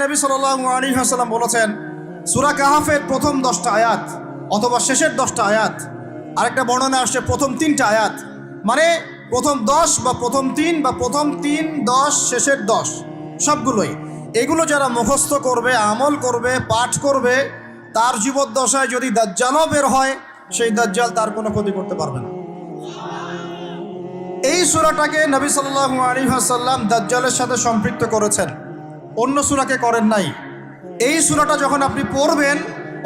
নবী সাল্লাল্লাহু আলাইহি ওয়াসাল্লাম বলেছেন সূরা কাহাফের প্রথম 10টা আয়াত অথবা শেষের 10টা আয়াত, আরেকটা বর্ণনা আসছে প্রথম 3টা আয়াত, মানে প্রথম 10 বা প্রথম 3 বা প্রথম 3, 10, শেষের 10 সবগুলোই। এগুলো যারা মুখস্থ করবে, আমল করবে, পাঠ করবে, তার জীবদ্দশায় যদি দাজ্জালও বের হয়, সেই দাজ্জাল তার কোনো ক্ষতি করতে পারবে না। এই সূরাটাকে নবী সাল্লাল্লাহু আলাইহি ওয়াসাল্লাম দাজ্জালের সাথে সম্পৃক্ত করেছেন, অন্য সূরাকে করেন নাই। এই সূরাটা যখন আপনি পড়বেন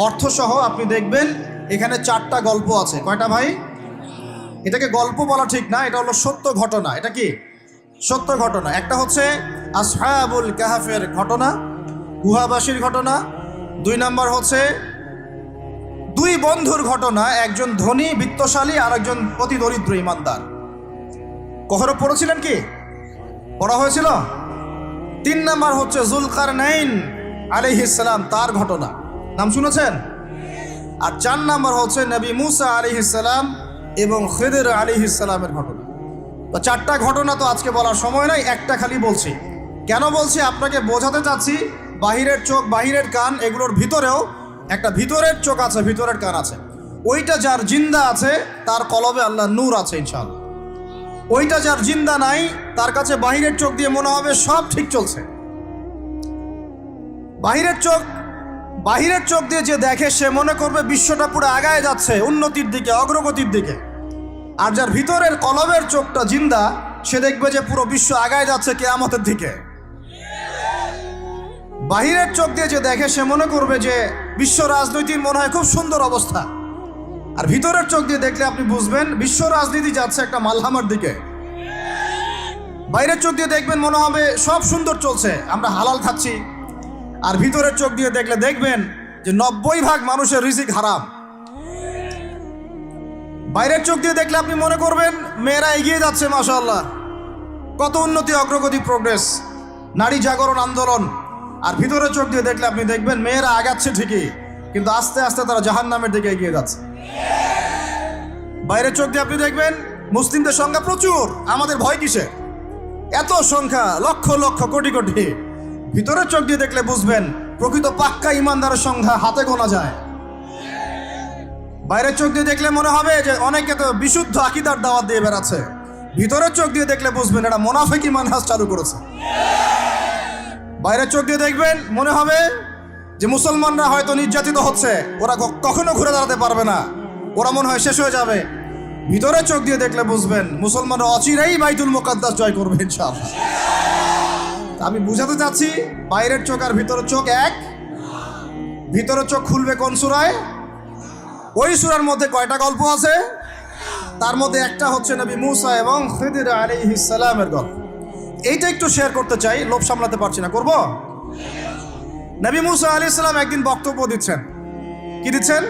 অর্থসহ, আপনি দেখবেন এখানে 4টা গল্প আছে। কয়টা ভাই? এটাকে গল্প বলা ঠিক না, এটা হলো সত্য ঘটনা। এটা কি সত্য ঘটনা? একটা হচ্ছে আসহাবুল কাহাফের ঘটনা, গুহাবাসীর ঘটনা। 2 নম্বর হচ্ছে 2 বন্ধুর ঘটনা, একজন ধনী বিত্তশালী আর একজন অতি দরিদ্র ইমানদার। কখনো পড়েছিলেন কি? পড়া হয়েছিল? 3 নম্বর হচ্ছে যুলকারনাইন আলাইহিস সালাম, তার ঘটনা, নাম শুনেছেন? আর 4 নম্বর হচ্ছে নবী মুসা আলাইহিস সালাম এবং খিদর আলাইহিস সালামের ঘটনা। তো 4টা ঘটনা তো আজকে বলার সময় নাই, একটা খালি বলছি। কেন বলছি? আপনাকে বোঝাতে চাচ্ছি বাহিরের চোখ, বাহিরের কান, এগুলোর ভিতরেও একটা ভিতরের চোখ আছে, ভিতরের কান আছে। ওইটা যার জিন্দা আছে তার কলবে আল্লাহ নূর আছে ইনশাআল্লাহ। ওইটা যার জিন্দা নাই, তার কাছে বাহিরের চোখ দিয়ে মনে হবে সব ঠিক চলছে। বাহিরের চোখ দিয়ে যে দেখে সে মনে করবে বিশ্বটা পুরো আগায় যাচ্ছে, উন্নতির দিকে, অগ্রগতির দিকে। আর যার ভিতরের কলবের চোখটা জিন্দা, সে দেখবে যে পুরো বিশ্ব আগায় যাচ্ছে কিয়ামতের দিকে। বাহিরের চোখ দিয়ে যে দেখে সে মনে করবে যে বিশ্ব রাজনীতির মনে হয় খুব সুন্দর অবস্থা। আর ভিতরের চোখ দিয়ে দেখলে আপনি বুঝবেন বিশ্ব রাজনীতি যাচ্ছে একটা মালহামার দিকে। বাইরের চোখ দিয়ে দেখবেন মনে হবে সব সুন্দর চলছে, আমরা হালাল খাচ্ছি। আর ভিতরের চোখ দিয়ে দেখলে দেখবেন যে 90% মানুষের রিজিক হারাম। বাইরের চোখ দিয়ে দেখলে আপনি মনে করবেন মেয়েরা এগিয়ে যাচ্ছে, মাশাআল্লাহ, কত উন্নতি, অগ্রগতি, প্রোগ্রেস, নারী জাগরণ আন্দোলন। আর ভিতরের চোখ দিয়ে দেখলে আপনি দেখবেন মেয়েরা আগাচ্ছে ঠিকই, কিন্তু আস্তে আস্তে তারা জাহান্নামের দিকে এগিয়ে যাচ্ছে। বাইরের চোখ দিয়ে আপনি দেখবেন মুসলিমদের সংখ্যা প্রচুর, আমাদের ভয় কিসে, এত সংখ্যা, লক্ষ লক্ষ, কোটি কোটি। ভিতরের চোখ দিয়ে দেখলে বুঝবেন প্রকৃত পাক্কা ইমানদারের সংখ্যা হাতে গোনা যায়। বাইরের চোখ দিয়ে দেখলে মনে হবে যে অনেকে তো বিশুদ্ধ আকীদার দাওয়াত দিয়ে বেড়াচ্ছে। ভিতরের চোখ দিয়ে দেখলে বুঝবেন এটা মুনাফিকি মানহাজ চালু করেছে। বাইরের চোখ দিয়ে দেখবেন মনে হবে যে মুসলমানরা হয়তো নির্যাতিত হচ্ছে, ওরা কখনো ঘুরে দাঁড়াতে পারবে না, ওরা মনে হয় শেষ হয়ে যাবে। ভিতরের চোখ দিয়ে দেখলে বুঝবেন মুসলমানরা অচিরেই বাইতুল মুকাদ্দাস জয় করবে ইনশাআল্লাহ। আমি বুঝাতে চাচ্ছি বাইরের চোখ আর ভিতরের চোখ এক। ভিতরের চোখ খুলবে কোন সূরায়? ওই সূরার মধ্যে কয়টা গল্প আছে? তার মধ্যে একটা হচ্ছে নবী মুসা এবং খিদর আলাইহিস সালামের গল্প। এইটা একটু শেয়ার করতে চাই, লোভ সামলাতে পারছি না, করব। নবী মুসা আলাইহিস সালাম একদিন বক্তব্য দিচ্ছেন। কি দিচ্ছেন?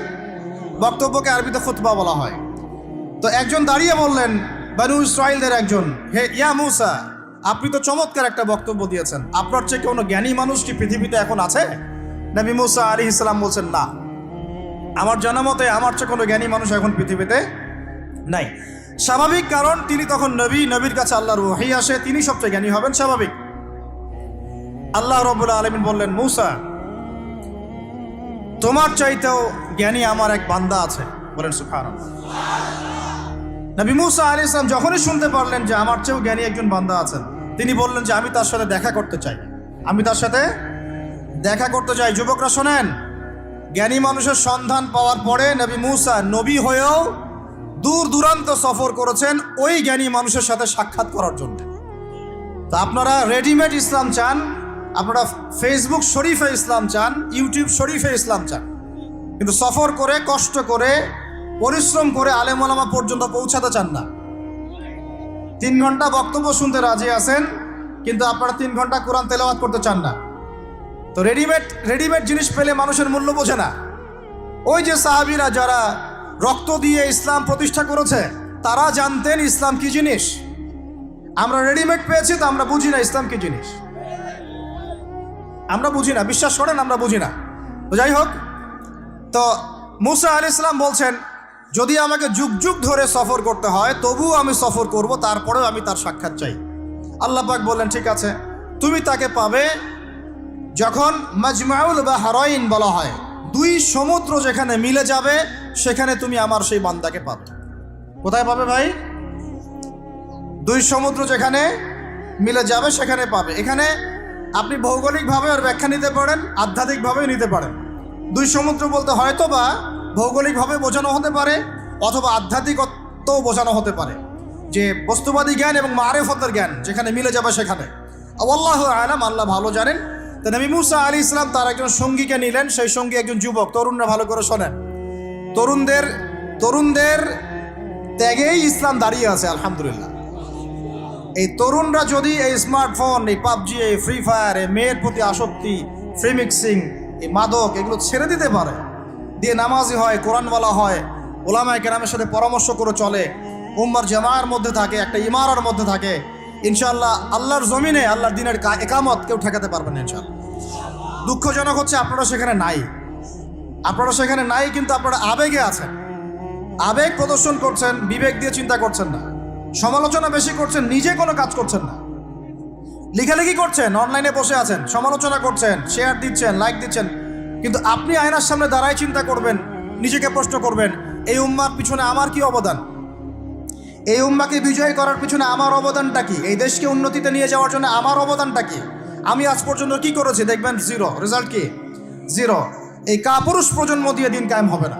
বক্তব্যকে আরবিতে খুতবা বলা হয়। তো একজন দাঁড়িয়ে বললেন, বনু ইসরাইলদের একজন, হে ইয়া মুসা, আপনি তো চমৎকার একটা বক্তব্য দিয়েছেন, আপনার চেয়ে কোনো জ্ঞানী মানুষ কি পৃথিবীতে এখন আছে? নবী মুসা আলাইহিস সালাম বলছেন, না, আমার জানা মতে আমার চেয়ে কোনো জ্ঞানী মানুষ এখন পৃথিবীতে নাই। স্বাভাবিক, কারণ তিনি তখন নবী, নবীর কাছে আল্লাহর ওহী আসে, তিনি সবচেয়ে জ্ঞানী হবেন, স্বাভাবিক। আল্লাহ রাব্বুল আলামিন বললেন, মুসা, তোমার চাইতেও জ্ঞানী আমার এক বান্দা আছে। বলেন সুবহানাল্লাহ। নবী মুসা আলাইহিস সালাম যখনই শুনতে পারলেন যে আমার চেয়েও জ্ঞানী একজন বান্দা আছেন, তিনি বললেন যে আমি তার সাথে দেখা করতে চাই, আমি তার সাথে দেখা করতে চাই। যুবকরা শোনেন, জ্ঞানী মানুষের সন্ধান পাওয়ার পরে নবী মুসা নবী হয়েও দূর দূরান্ত সফর করেছেন ওই জ্ঞানী মানুষের সাথে সাক্ষাৎ করার জন্য। তা আপনারা রেডিমেড ইসলাম চান, আপনারা ফেসবুক শরীফে ইসলাম চান, ইউটিউব শরীফে ইসলাম চান, কিন্তু সফর করে, কষ্ট করে, পরিশ্রম করে আলেম ওলামা পর্যন্ত পৌঁছাতে চান না। 3 ঘন্টা বক্তব্য শুনতে রাজি আছেন, কিন্তু আপনারা 3 ঘন্টা কোরআন তেলাওয়াত করতে চান না। তো রেডিমেড জিনিস পেলে মানুষের মূল্য বোঝে না। ওই যে সাহাবীরা যারা রক্ত দিয়ে ইসলাম প্রতিষ্ঠা করেছে, তারা জানতেন ইসলাম কি জিনিস। আমরা রেডিমেড পেয়েছি, তো আমরা বুঝি না ইসলাম কি জিনিস, আমরা বুঝি না, বিশ্বাস করেন, আমরা বুঝি না। তো যাই হোক, তো মুসা আলাইহিস সালাম বলছেন, যদি আমাকে যুগ যুগ ধরে সফর করতে হয় তবুও আমি সফর করব, তারপরেও আমি তার সাক্ষাৎ চাই। আল্লাহ পাক বললেন, ঠিক আছে, তুমি তাকে পাবে যখন মাজমাউল বাহরাইন বলা হয়, দুই সমুদ্র যেখানে মিলে যাবে সেখানে তুমি আমার সেই বান্দাকে পাবে। কোথায় পাবে ভাই? দুই সমুদ্র যেখানে মিলে যাবে সেখানে পাবে। এখানে আপনি ভৌগোলিকভাবে আর ব্যাখ্যা নিতে পারেন, আধ্যাত্মিকভাবেও নিতে পারেন। দুই সমুদ্র বলতে হয়তো বা ভৌগোলিকভাবে বোঝানো হতে পারে অথবা আধ্যাত্মিকত্বও বোঝানো হতে পারে, যে বস্তুবাদী জ্ঞান এবং মারেফতের জ্ঞান যেখানে মিলে যাবে সেখানে। আল্লাহু আ'লাম, আল্লাহ ভালো জানেন। তো নবী মুসা আলাইহিস সালাম তার একজন সঙ্গীকে নিলেন, সেই সঙ্গী একজন যুবক। তরুণরা ভালো করে শোনেন, তরুণদের ত্যাগেই ইসলাম দাঁড়িয়ে আছে আলহামদুলিল্লাহ। এই তরুণরা যদি এই স্মার্টফোন, এই পাবজি, এই ফ্রি ফায়ার, এই মেয়ের প্রতি আসক্তি, ফ্রি মিক্সিং, এই মাদক, এগুলো ছেড়ে দিতে পারে, দিয়ে নামাজি হয়, কোরআনওয়ালা হয়, ওলামায়ে কেরামের সাথে পরামর্শ করে চলে, উম্মার জামার মধ্যে থাকে, একটা ইমারার মধ্যে থাকে, ইনশাআল্লাহ আল্লাহর জমিনে আল্লাহর দিনের একামত কেউ ঠেকাতে পারবেন ইনশাআল্লাহ। দুঃখজনক হচ্ছে আপনারা সেখানে নাই, কিন্তু আপনারা আবেগে আছেন, আবেগ প্রদর্শন করছেন, বিবেক দিয়ে চিন্তা করছেন না, সমালোচনা বেশি করছেন, নিজে কোনো কাজ করছেন না, লেখালেখি করছেন, অনলাইনে বসে আছেন, সমালোচনা করছেন, শেয়ার দিচ্ছেন, লাইক দিচ্ছেন, কিন্তু আপনি আয়নার সামনে দাঁড়ায় চিন্তা করবেন, নিজেকে প্রশ্ন করবেন, এই উম্মার পিছনে আমার কি অবদান? এই উম্মাকে বিজয় করার পিছনে আমার অবদানটা কি? এই দেশকে উন্নতিতে নিয়ে যাওয়ার জন্য আমার অবদানটা কি? আমি আজ পর্যন্ত কি করেছি? দেখবেন জিরো, রেজাল্ট কি? জিরো। এই কাপুরুষ প্রজন্ম দিয়ে দিন কায়েম হবে না।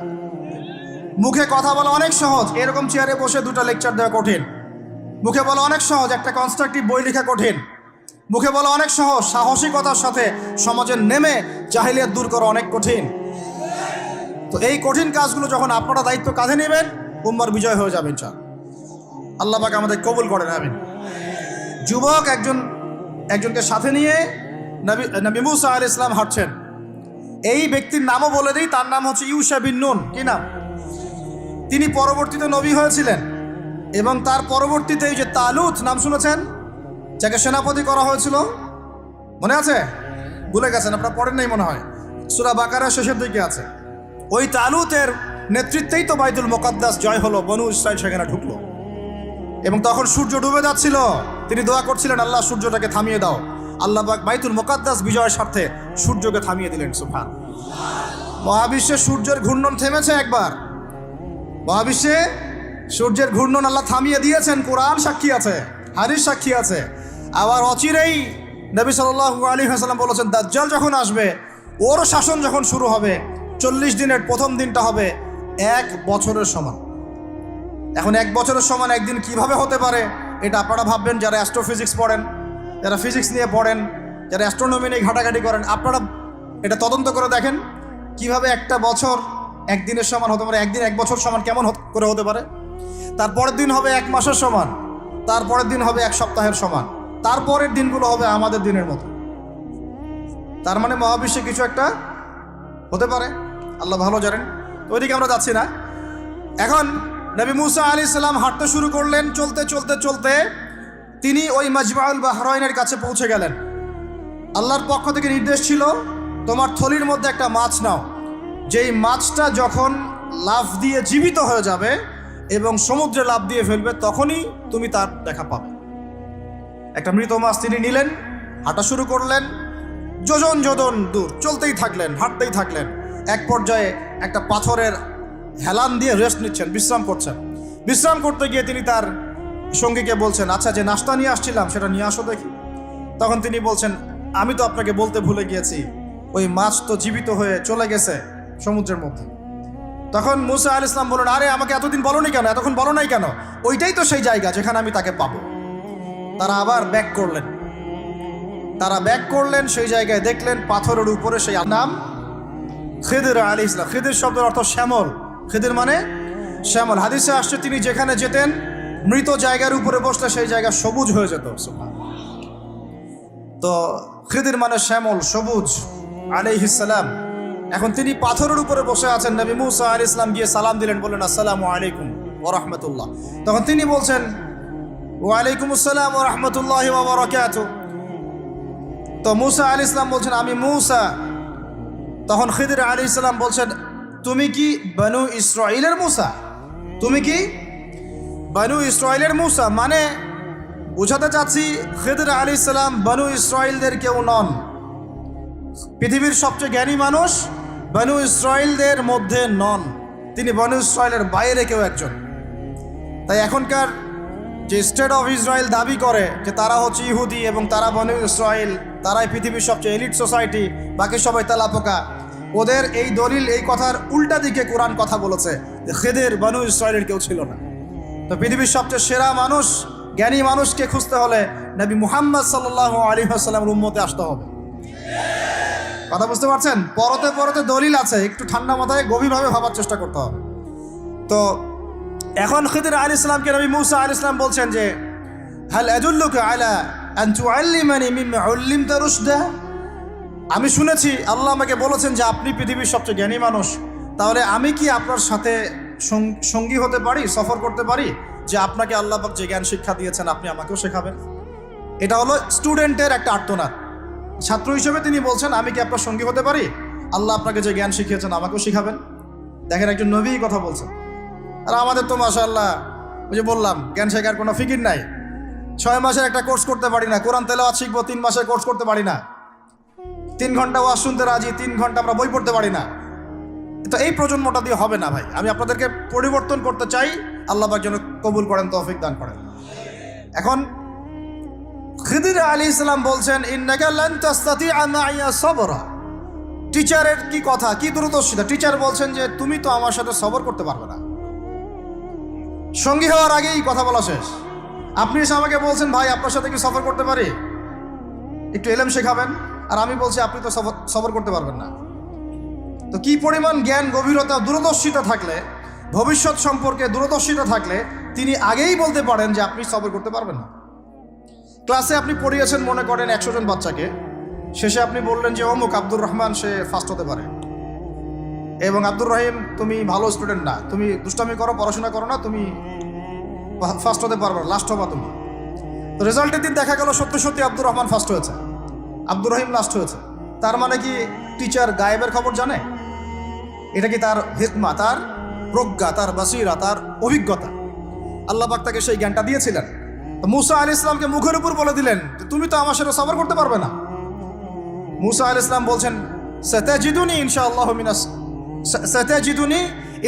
মুখে কথা বলা অনেক সহজ, এরকম চেয়ারে বসে দুটো লেকচার দেওয়া কঠিন। মুখে বলা অনেক সহজ, একটা কনস্ট্রাকটিভ বই লেখা কঠিন। মুখে বলা অনেক সহজ, সাহসিকতার সাথে সমাজে নেমে জাহিলিয়াত দূর করা অনেক কঠিন। তো এই কঠিন কাজগুলো যখন আপনারা দায়িত্ব কাঁধে নেবেন, উম্মার বিজয় হয়ে যাবে ইনশাআল্লাহ। আল্লাহ পাক আমাদের কবুল করেন, আমিন। যুবক একজনকে সাথে নিয়ে নবী মুসা আলাইহিস সালাম হাঁটছেন। এই ব্যক্তির নামও বলে দিই, তার নাম হচ্ছে ইউশা বিন নুন। কি নাম? তিনি পরবর্তীতে নবী হয়েছিলেন, এবং তার পরবর্তীতে এই যে তালুত নাম শুনেছেন, যাকে সেনাপতি করা হয়েছিল, মনে আছে? ভুলে গেছেন, আপনারা পড়েন নাই মনে হয়, সূরা বাকারার শেষের দিকে আছে। ওই তালুতের নেতৃত্বেই তো বাইতুল মুকাদ্দাস জয় হলো, বনু ইসরাইল সেখানে ঢুকলো, এবং তখন সূর্য ডুবে যাচ্ছিল। তিনি দোয়া করছিলেন, আল্লাহ সূর্যটাকে থামিয়ে দাও। আল্লাহ পাক বাইতুল মুকাদ্দাস বিজয়ের স্বার্থে সূর্যকে থামিয়ে দিলেন। সুবহান। মহাবিশ্বে সূর্যের ঘূর্ণন থেমেছে একবার, মহাবিশ্বে সূর্যের ঘূর্ণন আল্লাহ থামিয়ে দিয়েছেন। কোরআন সাক্ষী আছে, হাদিস সাক্ষী আছে। আবার অচিরেই নবী সাল্লাল্লাহু আলাইহি ওয়াসাল্লাম বলেছেন, দাজ্জাল যখন আসবে, ওর শাসন যখন শুরু হবে, 40 দিনের প্রথম দিনটা হবে 1 বছরের সমান। এখন 1 বছরের সমান একদিন কিভাবে হতে পারে, এটা আপনারা ভাববেন যারা অ্যাস্ট্রোফিজিক্স পড়েন, যারা ফিজিক্স নিয়ে পড়েন, যারা অ্যাস্ট্রোনমি নিয়ে ঘাটাঘাটি করেন, আপনারা এটা তদন্ত করে দেখেন কিভাবে একটা বছর একদিনের সমান হতে পারে। একদিন 1 বছর সমান কেমন করে হতে পারে? তারপরের দিন হবে 1 মাসের সমান, তারপরের দিন হবে 1 সপ্তাহের সমান, তারপরের দিনগুলো হবে আমাদের দিনের মতো। তার মানে মহাবিশ্বে কিছু একটা হতে পারে, আল্লাহ ভালো জানেন। তো ওইদিকে আমরা যাচ্ছি না। এখন নবী মুসা আলাইহিস সালাম হাঁটতে শুরু করলেন। চলতে চলতে চলতে তিনি ওই মাজমাউল বাহরাইনের কাছে পৌঁছে গেলেন। আল্লাহর পক্ষ থেকে নির্দেশ ছিল, তোমার থলির মধ্যে একটা মাছ নাও, যেই মাছটা যখন লাফ দিয়ে জীবিত হয়ে যাবে এবং সমুদ্রে লাফ দিয়ে ফেলবে, তখনই তুমি তার দেখা পাবে। একটা মৃত মাছ তিনি নিলেন, হাঁটা শুরু করলেন। যোজন যোজন দূর চলতেই থাকলেন, হাঁটতেই থাকলেন। এক পর্যায়ে একটা পাথরের হেলান দিয়ে রেস্ট নিচ্ছেন, বিশ্রাম করছেন। বিশ্রাম করতে গিয়ে তিনি তার সঙ্গীকে বলছেন, আচ্ছা, যে নাস্তা নিয়ে আসছিলাম সেটা নিয়ে আসো দেখি। তখন তিনি বলছেন, আমি তো আপনাকে বলতে ভুলে গিয়েছি, ওই মাছ তো জীবিত হয়ে চলে গেছে সমুদ্রের মধ্যে। তখন মুসা আলাইহিস সালাম বললেন, আরে আমাকে এতদিন বলোনি কেন, এতক্ষণ বলো নাই কেন? ওইটাই তো সেই জায়গা যেখানে আমি তাকে পাবো। তারা আবার ব্যাক করলেন, সেই জায়গায় দেখলেন পাথরের উপরে সেই নাম খিদির আলাইহিস সালাম। খিদির শব্দের অর্থ শ্যামল, খিদির মানে শ্যামল। হাদিসে আসছে তিনি যেখানে যেতেন, মৃত জায়গার উপরে বসলে সেই জায়গা সবুজ হয়ে যেত। তো খিদির মানে শ্যামল, সবুজ আলাইহিস সালাম। এখন তিনি পাথরের উপরে বসে আছেন। নবী মুসা আলাইহিস সালাম গিয়ে সালাম দিলেন, বললেন, আসসালামু আলাইকুম ওয়া রাহমাতুল্লাহ। তখন তিনি বলছেন, ওয়া আলাইকুম আসসালাম ওয়া রাহমাতুল্লাহি ওয়া বারাকাতুহু। তো মুসা আলাইহিস সালাম বলছেন, আমি মুসা। তখন খিদির আলাইহিস সালাম বলছেন, তুমি কি বনু ইসরাইলের মুসা? তুমি কি বনু ইসরাইলের মুসা? মানে বোঝাতে চাচ্ছি খিদির আলাইহিস সালাম বনু ইসরাইলদের কেউ নন। পৃথিবীর সবচেয়ে জ্ঞানী মানুষ বনু ইসরাইলদের মধ্যে নন, তিনি বনু ইসরাইলের বাইরে কেউ একজন। তাই এখনকার যে স্টেট অফ ইসরায়েল দাবি করে যে তারা হচ্ছে ইহুদি এবং তারা বনু ইসরায়েল, তারাই পৃথিবীর সবচেয়ে এলিট সোসাইটি, বাকি সবাই তেলাপোকা, ওদের এই দলিল, এই কথার উল্টা দিকে কোরআন কথা বলেছে যে খেদের বনু ইসরায়েলের কেউ ছিল না। তো পৃথিবীর সবচেয়ে সেরা মানুষ, জ্ঞানী মানুষকে খুঁজতে হলে নবী মুহাম্মদ সাল্লাল্লাহু আলাইহি ওয়াসাল্লামের উম্মতে আসতে হবে। কথা বুঝতে পারছেন? পরতে পরতে দলিল আছে, একটু ঠান্ডা মাথায় গভীরভাবে ভাবার চেষ্টা করতে হবে। তো এখন খিদির আলাইহিস সালামকে নবী মুসা আলাইহিস সালাম বলছেন যে হাল আদুল্লুকা আলা আন তুআল্লিমানি মিম্মা উল্লিমতা রুশদা, আমি শুনেছি আল্লাহ আমাকে বলেছেন যে আপনি পৃথিবীর সবচেয়ে জ্ঞানী মানুষ, তাহলে আমি কি আপনার সাথে সঙ্গী হতে পারি, সফর করতে পারি, যে আপনাকে আল্লাহ পাক যে জ্ঞান শিক্ষা দিয়েছেন আপনি আমাকেও শেখাবেন? এটা হলো স্টুডেন্টের একটা আর্তনাদ। ছাত্র হিসেবে তিনি বলছেন আমি কি আপনার সঙ্গী হতে পারি, আল্লাহ আপনাকে যে জ্ঞান শিখিয়েছেন আমাকেও শিখাবেন? দেখেন, একজন নবী কথা বলছেন। আর আমাদের তো মাশাআল্লাহ, ওই যে বললাম, জ্ঞান শেখার কোনো ফিকির নাই। 6 মাসের একটা কোর্স করতে পারি না, কোরআন তেলাওয়াত শিখবো 3 মাসের কোর্স করতে পারি না, 3 ঘন্টা ওয়াজ শুনতে রাজি, 3 ঘন্টা আমরা বই পড়তে পারি না। তো এই প্রজন্মটা দিয়ে হবে না ভাই। আমি আপনাদেরকে পরিবর্তন করতে চাই, আল্লাহ পাক যেন কবুল করেন, তৌফিক দান করেন। এখন খিদির আলাইহিস সালাম বলছেন ইন্নাকা লান তাস্তাতিআ মাইয়া সাবরা। টিচারের কি কথা, কি দূরদর্শিতা! টিচার বলছেন যে তুমি তো আমার সাথে সবর করতে পারবে না। সঙ্গী হওয়ার আগেই কথা বলা শেষ। আপনি এসে আমাকে বলছেন ভাই আপনার সাথে কি সফর করতে পারি, একটু এলেম শেখাবেন, আর আমি বলছি আপনি তো সফর করতে পারবেন না। তো কি পরিমাণ জ্ঞান, গভীরতা, দূরদর্শিতা থাকলে, ভবিষ্যৎ সম্পর্কে দূরদর্শিতা থাকলে তিনি আগেই বলতে পারেন যে আপনি সবর করতে পারবেন না। ক্লাসে আপনি পড়িয়েছেন মনে করেন 100 জন বাচ্চাকে, শেষে আপনি বললেন যে অমুক আব্দুর রহমান সে ফার্স্ট হতে পারে, এবং আব্দুর রহিম তুমি ভালো স্টুডেন্ট না, তুমি দুষ্টামি করো, পড়াশোনা করো না, তুমি ফার্স্ট হতে পারবে না, লাস্ট হবা তুমি। তো রেজাল্টের দিন দেখা গেল সত্যি সত্যি আব্দুর রহমান ফার্স্ট হয়েছে, আব্দুর রহিম লাস্ট হয়েছে। তার মানে কি টিচার গায়েবের খবর জানে? এটা কি তার হিকমা, তার প্রজ্ঞা, তার বাসিরা, তার অভিজ্ঞতা? আল্লাহ পাক তাকে সেই জ্ঞানটা দিয়েছিলেন। তো মুসা আলাইহিস সালামকে মুখের উপর বলে দিলেন তুমি তো আমার সাথে সবর করতে পারবে না। মুসা আলাইহিস সালাম বলছেন সাতাজিদুনি ইনশাআল্লাহু সাতাজিদুনি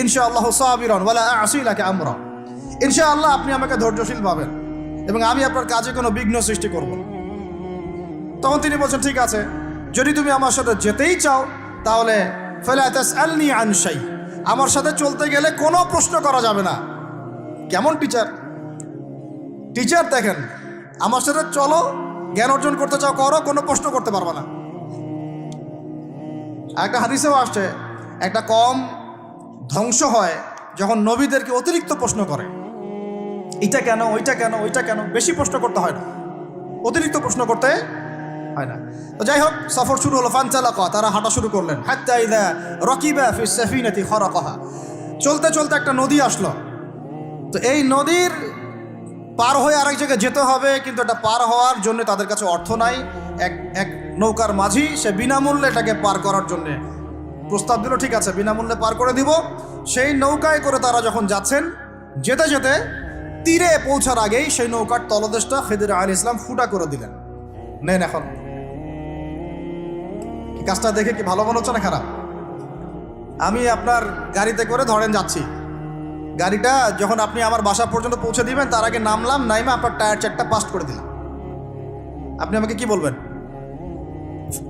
ইনশাআল্লাহু সাবিরান ওয়ালা আ'সি লাকা আমরা। ইনশাআল্লাহ আপনি আমাকে ধৈর্যশীল পাবেন এবং আমি আপনার কাজে কোনো বিঘ্ন সৃষ্টি করব না। তখন তিনি বলছেন ঠিক আছে, যদি তুমি আমার সাথে যেতেই চাও তাহলে ফালা তাসআলনি আন শাই, আমার সাথে চলতে গেলে কোনো প্রশ্ন করা যাবে না। কেমন টিচার! টিচার দেখেন, আমার সাথে চলো, জ্ঞান অর্জন করতে চাও করো, কোনো প্রশ্ন করতে পারবে না। একটা হাদিসেও আসছে একটা কম ধ্বংস হয় যখন নবীদেরকে অতিরিক্ত প্রশ্ন করে, এটা কেন, ওইটা কেন, ওইটা কেন। বেশি প্রশ্ন করতে হয় না, অতিরিক্ত প্রশ্ন করতে হয় না। তো যাই হোক, সফর শুরু হলো। ফানতালাকা, তারা হাঁটা শুরু করলেন। হাত্তা ইযা রাকিবা ফিস সাফিনাতি খারাকাহা, চলতে চলতে একটা নদী আসলো। তো এই নদীর পার হয়ে আরেক জায়গায় যেতে হবে, কিন্তু এটা পার হওয়ার জন্য তাদের কাছে অর্থ নাই। এক নৌকার মাঝি সে বিনামূল্যে এটাকে পার করার জন্য প্রস্তাব দিল, ঠিক আছে বিনামূল্যে পার করে দিব। সেই নৌকায় করে তারা যখন যাচ্ছেন, যেতে যেতে তীরে পৌঁছার আগেই সেই নৌকার তলদেশটা খিদির আলাইহিস সালাম ফুটা করে দিলেন। নেন, এখন কাজটা দেখে কি ভালো মনে হচ্ছে না খারাপ? আমি আপনার গাড়িতে করে ধরেন যাচ্ছি, গাড়িটা যখন আপনি আমার বাসা পর্যন্ত পৌঁছে দিবেন তার আগে নামলাম, নাইমা আপনার টায়ার চেকটা পাস্ট করে দিলাম, আপনি আমাকে কি বলবেন?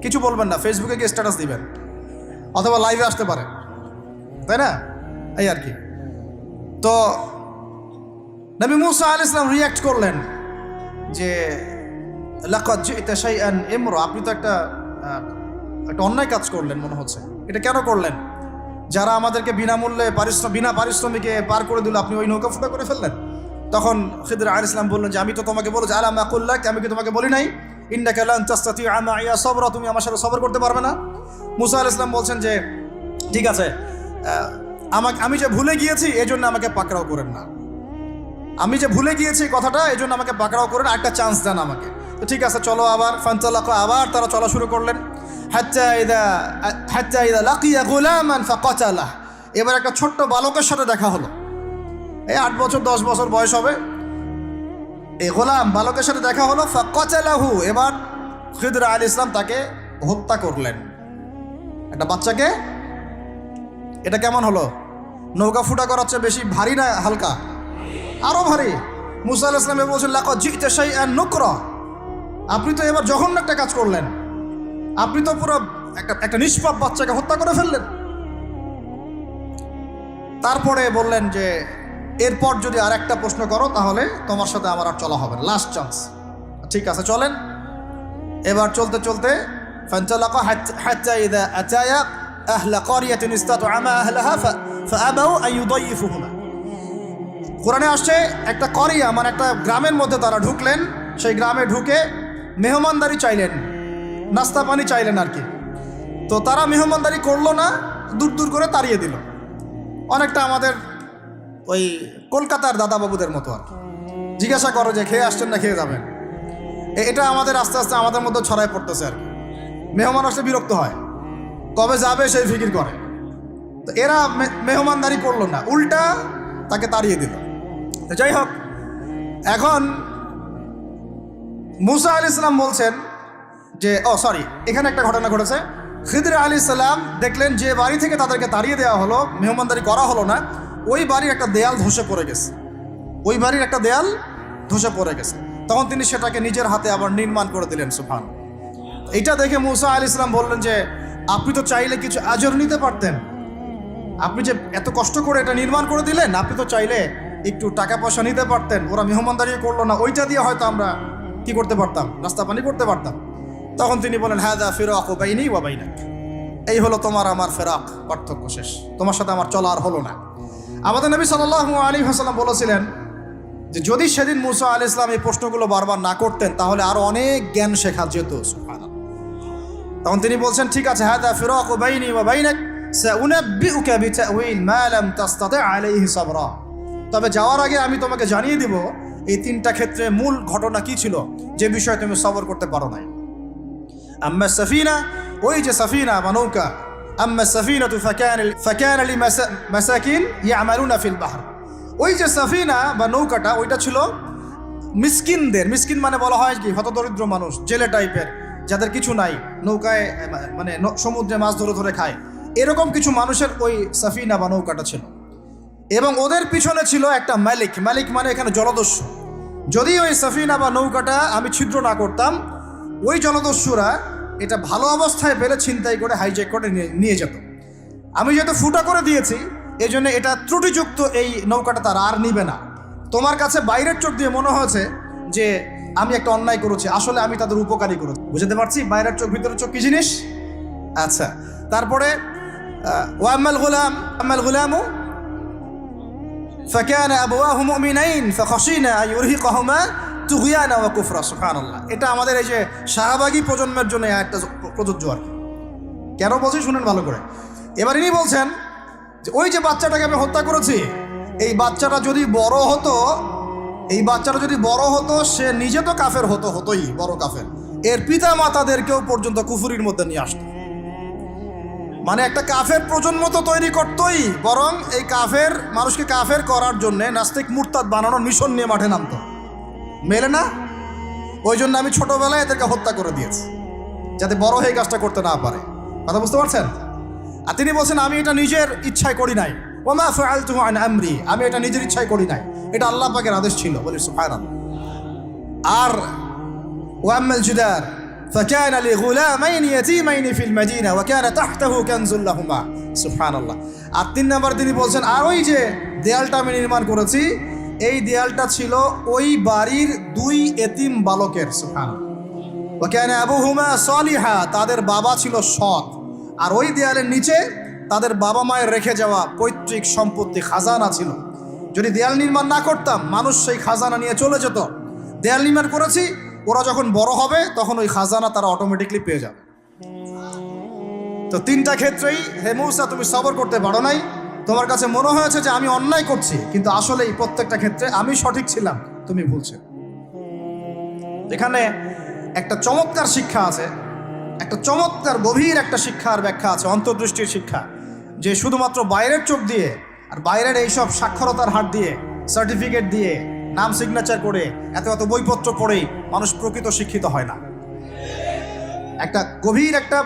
কিছু বলবেন না, ফেসবুকে গিয়ে স্ট্যাটাস দিবেন অথবা লাইভে আসতে পারেন, তাই না? এই আর কি। তো নবী মুসা আলাইহিস সালাম রিঅ্যাক্ট করলেন যে লাকাদ জি'তা শাইআন ইমরা, আপনি তো একটা অন্যায় কাজ করলেন মনে হচ্ছে। এটা কেন করলেন? যারা আমাদেরকে বিনামূল্যে বিনা পারিশ্রমিকে পার করে দিল, আপনি ওই নৌকা ফুটা করে ফেললেন। তখন খিদির আলাইহিস সালাম বললেন যে আমি তো তোমাকে বলেছি, আলাম আকুল লাক, আমি কি তোমাকে বলি নাই ইন্নাকা লান তাসতাতিআ মাইয়া সাবরা, তুমি আমার সাথে সবর করতে পারবে না? মুসা আলাইহিস সালাম বলছেন যে ঠিক আছে, আমি যে ভুলে গিয়েছি এজন্য আমাকে পাকড়াও করেন না, আমি যে ভুলে গিয়েছি কথাটা এজন্য আমাকে পাকড়াও করেন, একটা চান্স দেন আমাকে। তো ঠিক আছে চলো আবার। ফানতালাকা, আবার তারা চলা শুরু করলেন। হাত্তা ইযা লাকিয়া গুলামান ফাকাতালাহ, এবার একটা ছোট্ট বালকের সাথে দেখা হলো। এই 8 বছর 10 বছর বয়স হবে, এই গোলাম বালকের সাথে দেখা হলো। ফাকাতালাহু, এবার খিদির আলাইহিস সালাম তাকে হত্যা করলেন। একটা বাচ্চাকে, এটা কেমন হলো? নৌকা ফুটা করার চেয়ে বেশি ভারী না হালকা? আরো ভারী। মুসা আলাইহিস সালাম বলছেন লাকাদ জি'তা শাইআন নুকরা, আপনি তো এবার জঘন্য একটা কাজ করলেন, আপনি তো পুরো একটা নিষ্পাপ বাচ্চাকে হত্যা করে ফেললেন। তারপরে বললেন যে এরপর যদি আর একটা প্রশ্ন করো তাহলে তোমার সাথে আমার আর চলা হবে না, লাস্ট চান্স। ঠিক আছে চলেন। এবার চলতে চলতে ফানতালাকা হাত্তা ইযা আতায়া আহলা ক্বরিয়াতিন ইসতাতআমা আহলাহা ফাআবাউ আন ইউদাইফুহুমা। কোরআনে আসছে একটা করিয়া মানে একটা গ্রামের মধ্যে তারা ঢুকলেন, সেই গ্রামে ঢুকে মেহমানদারি চাইলেন, নাস্তা পানি চাইলেন আর কি। তো তারা মেহমানদারি করলো না, দূর দূর করে তাড়িয়ে দিল। অনেকটা আমাদের ওই কলকাতার দাদাবাবুদের মতো আর কি। জিজ্ঞাসা করো যে খেয়ে আসছেন না খেয়ে যাবেন, এটা আমাদের আস্তে আস্তে আমাদের মধ্যে ছড়ায় পড়তেছে আর কি। মেহমান আসলে বিরক্ত হয়, কবে যাবে সেই ফিকির করে। তো এরা মেহমানদারি করলো না, উল্টা তাকে তাড়িয়ে দিল। তো যাই হোক, এখন মুসা আলাইহিস সালাম বলছেন যে এখানে একটা ঘটনা ঘটেছে। খিদর আলাইহিস সালাম দেখলেন যে বাড়ি থেকে তাদেরকে তাড়িয়ে দেওয়া হলো, মেহমানদারি করা হলো না, ওই বাড়ির একটা দেয়াল ধসে পড়ে গেছে, ওই বাড়ির একটা দেয়াল ধসে পড়ে গেছে। তখন তিনি সেটাকে নিজের হাতে আবার নির্মাণ করে দিলেন। সুবহান। এটা দেখে মুসা আলাইহিস সালাম বললেন যে আপনি তো চাইলে কিছু আজর নিতে পারতেন, আপনি যে এত কষ্ট করে এটা নির্মাণ করে দিলেন, আপনি তো চাইলে একটু টাকা পয়সা নিতে পারতেন। ওরা মেহমানদারি করলো না, ওইটা দিয়ে হয়তো আমরা কি করতে পারতাম, নাস্তা পানি করতে পারতাম। তখন তিনি বলেন হাযা ফিরাকু বাইনি ওয়া বাইনাক, এই হলো তোমার আমার ফেরাক, পার্থক্য শেষ, তোমার সাথে আমার চলা আর হলো না। আমাদের নবী সাল্লাল্লাহু আলাইহি ওয়াসাল্লাম বলেছিলেন যে যদি সেদিন মুসা আলাইহিস সালাম এই প্রশ্নগুলো বারবার না করতেন তাহলে আরো অনেক জ্ঞান শেখা যেত। সুবহানাল্লাহ। তখন তিনি বলছেন ঠিক আছে, হাযা ফিরাকু বাইনি ওয়া বাইনাক সাউনাব্বিউকা বিতাউইল মা লাম তাসতাতি আলাইহি সাবরা, তবে যাওয়ার আগে আমি তোমাকে জানিয়ে দিব এই তিনটা ক্ষেত্রে মূল ঘটনা কি ছিল যে বিষয়ে তুমি সবর করতে পারো নাই। আম্মা সাফিনা, ওই যে সাফিনা বা নৌকা, আম্মা সাফিনাতু ফাকানা লিমাসাকিন ইয়ামালুনা ফিল বাহর, ওই যে সাফিনা বা নৌকাটা ওইটা ছিল মিসকিনদের, মিসকিন মানে বলা হয় কি হতদরিদ্র মানুষ, জেলে টাইপের, যাদের কিছু নাই, নৌকায় মানে সমুদ্রে মাছ ধরে ধরে খায়, এরকম কিছু মানুষের ওই সাফিনা বা নৌকাটা ছিল। এবং ওদের পিছনে ছিল একটা মালিক, মালিক মানে এখানে জলদস্যু। যদি ওই সাফিনা বা নৌকাটা আমি ছিদ্র না করতাম, ওই জলদস্যুরা এটা ভালো অবস্থায় পেলে ছিনতাই করে হাইজ্যাক করে নিয়ে যেত। আমি যেহেতু ফুটা করে দিয়েছি এই জন্য এটা ত্রুটিযুক্ত, এই নৌকাটা তারা আর নিবে না। তোমার কাছে বাইরের চোখ দিয়ে মনে হয়েছে যে আমি একটা অন্যায় করেছি, আসলে আমি তাদের উপকারী করেছি। বুঝতে পারছি বাইরের চোখ ভিতরের চোখ কি জিনিস। আচ্ছা, তারপরে ওয়াম্মাল গুলামু ফাকানা আবওয়াহু মুমিনাইন ফাখাশিনা আন ইউরহিকাহুমা তুগয়ানা ওয়া কুফরা। সুবহানাল্লাহ। এটা আমাদের এই যে শাহবাগী প্রজন্মের জন্য একটা প্রযোজ্য আর কি। কেন বলছি শুনেন ভালো করে। এবার ইনি বলছেন যে ওই যে বাচ্চাটাকে আমি হত্যা করেছি, এই বাচ্চাটা যদি বড় হতো, সে নিজে তো কাফের হতোই, বড় কাফের, এর পিতা মাতাদেরকেও পর্যন্ত কুফুরির মধ্যে নিয়ে আসতো। মানে একটা কাফের প্রজন্ম তো তৈরি করতোই, বরং এই কাফের মানুষকে কাফের করার জন্য নাস্তিক মুরতাদ বানানোর মিশন নিয়ে মাঠে নামতো। মেলে না? ওই জন্য আমি ছোটবেলায় এদেরকে হত্যা করে দিয়েছি যাতে বড় হয়ে কাজটা করতে না পারে। কথা বুঝতে পারছেন? আর তিনি বলছেন আমি এটা নিজের ইচ্ছায় করি নাই, ওমা ফাআলতুহু আন আমরি, আমি এটা নিজের ইচ্ছায় করি নাই, এটা আল্লাহ পাকের আদেশ ছিল। বলি সুবহানাল্লাহ। আর ওয়াম্মাল জিদার ফাকানা লিগুলামাইনি ইয়াতীমাইনি ফিল মাদিনা ওয়া কানা তাহতাহু কানজুল লাহুমা। সুবহানাল্লাহ। আর 3 নম্বর তিনি বলছেন আর ওই যে দেয়ালটা আমি নির্মাণ করেছি, এই দেয়ালটা ছিল ওই বাড়ির 2 এতিম বালকের। সুবহানাল্লাহ। ওয়া কানা আবুহুমা সালিহা, তাদের বাবা ছিল সৎ। আর ওই দেয়ালের নিচে তাদের বাবা মায়ের রেখে যাওয়া পৈতৃক সম্পত্তি খাজানা ছিল। যদি দেয়াল নির্মাণ না করতাম মানুষ সেই খাজানা নিয়ে চলে যেত। দেয়াল নির্মাণ করেছি, ওরা যখন বড় হবে তখন ওই খাজানা তারা অটোমেটিকলি পেয়ে যাবে। তো 3টা ক্ষেত্রেই হে মূসা তুমি সবর করতে পারো নাই, তোমার কাছে মনে হয়েছে যে আমি অন্যায় করছি, কিন্তু আসলে এই প্রত্যেকটা ক্ষেত্রে আমি সঠিক ছিলাম, তুমি ভুল ছিল। এখানে একটা চমৎকার শিক্ষা আছে, একটা চমৎকার গভীর একটা শিক্ষার ব্যাখ্যা আছে, অন্তর্দৃষ্টির শিক্ষা, যে শুধুমাত্র বাইরের চোখ দিয়ে আর বাইরের এইসব সাক্ষরতার হাত দিয়ে, সার্টিফিকেট দিয়ে, নাম সিগনেচার করে, এত বইপত্র পড়েই মানুষ প্রকৃত শিক্ষিত হয় না। একটা গভীর একটা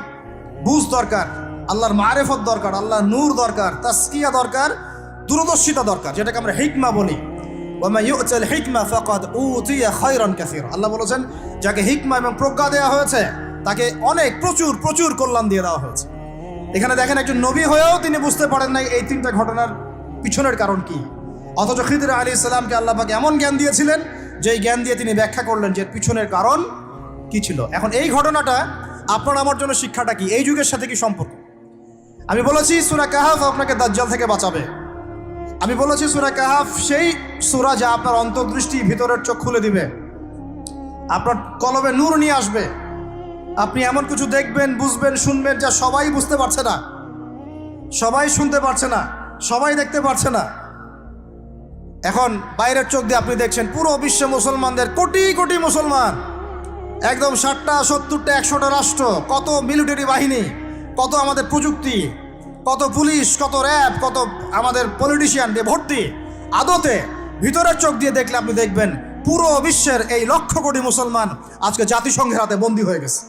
বুঝ দরকার, আল্লাহর মারেফত দরকার, আল্লাহর নূর দরকার, তাসকিয়া দরকার, দূরদর্শিতা দরকার, যেটাকে আমরা হিকমা বলি। ওয়ামা ইউতাল হিকমা ফাকাদ উতিয়া খায়রান কাসীরা। আল্লাহ বলেছেন যাকে হিকমা এবং প্রজ্ঞা দেওয়া হয়েছে তাকে অনেক প্রচুর প্রচুর কল্যাণ দিয়ে দেওয়া হয়েছে। এখানে দেখেন একজন নবী হয়েও তিনি বুঝতে পারেন নাই এই তিনটা ঘটনার পিছনের কারণ কি, অথচ খিদির আলাইহিস সালামকে আল্লাহ পাক এমন জ্ঞান দিয়েছিলেন যে এই জ্ঞান দিয়ে তিনি ব্যাখ্যা করলেন যে পিছনের কারণ কি ছিল। এখন এই ঘটনাটা আপনার আমার জন্য শিক্ষাটা কি, এই যুগের সাথে কি সম্পর্ক? আমি বলেছি সূরা কাহাফ আপনাকে দাজ্জাল থেকে বাঁচাবে। আমি বলেছি সূরা কাহাফ সেই সূরা যা আপনার অন্তর্দৃষ্টি, ভিতরের চোখ খুলে দিবে, আপনার কলবে নূর নিয়ে আসবে। আপনি এমন কিছু দেখবেন, বুঝবেন, শুনবেন যা সবাই বুঝতে পারছে না, সবাই শুনতে পারছে না, সবাই দেখতে পারছে না। এখন বাইরের চোখ দিয়ে আপনি দেখছেন পুরো বিশ্বে মুসলমানদের, কোটি কোটি মুসলমান, একদম 60টা 70টা 100টা রাষ্ট্র, কত মিলিটারি বাহিনী, কত আমাদের প্রযুক্তি, কত পুলিশ, কত র্যাব, কত আমাদের পলিটিশিয়ান দিয়ে ভর্তি। আদতে ভিতরের চোখ দিয়ে দেখলে আপনি দেখবেন পুরো বিশ্বের এই লক্ষ কোটি মুসলমান আজকে জাতিসংঘের হাতে বন্দী হয়ে গেছে।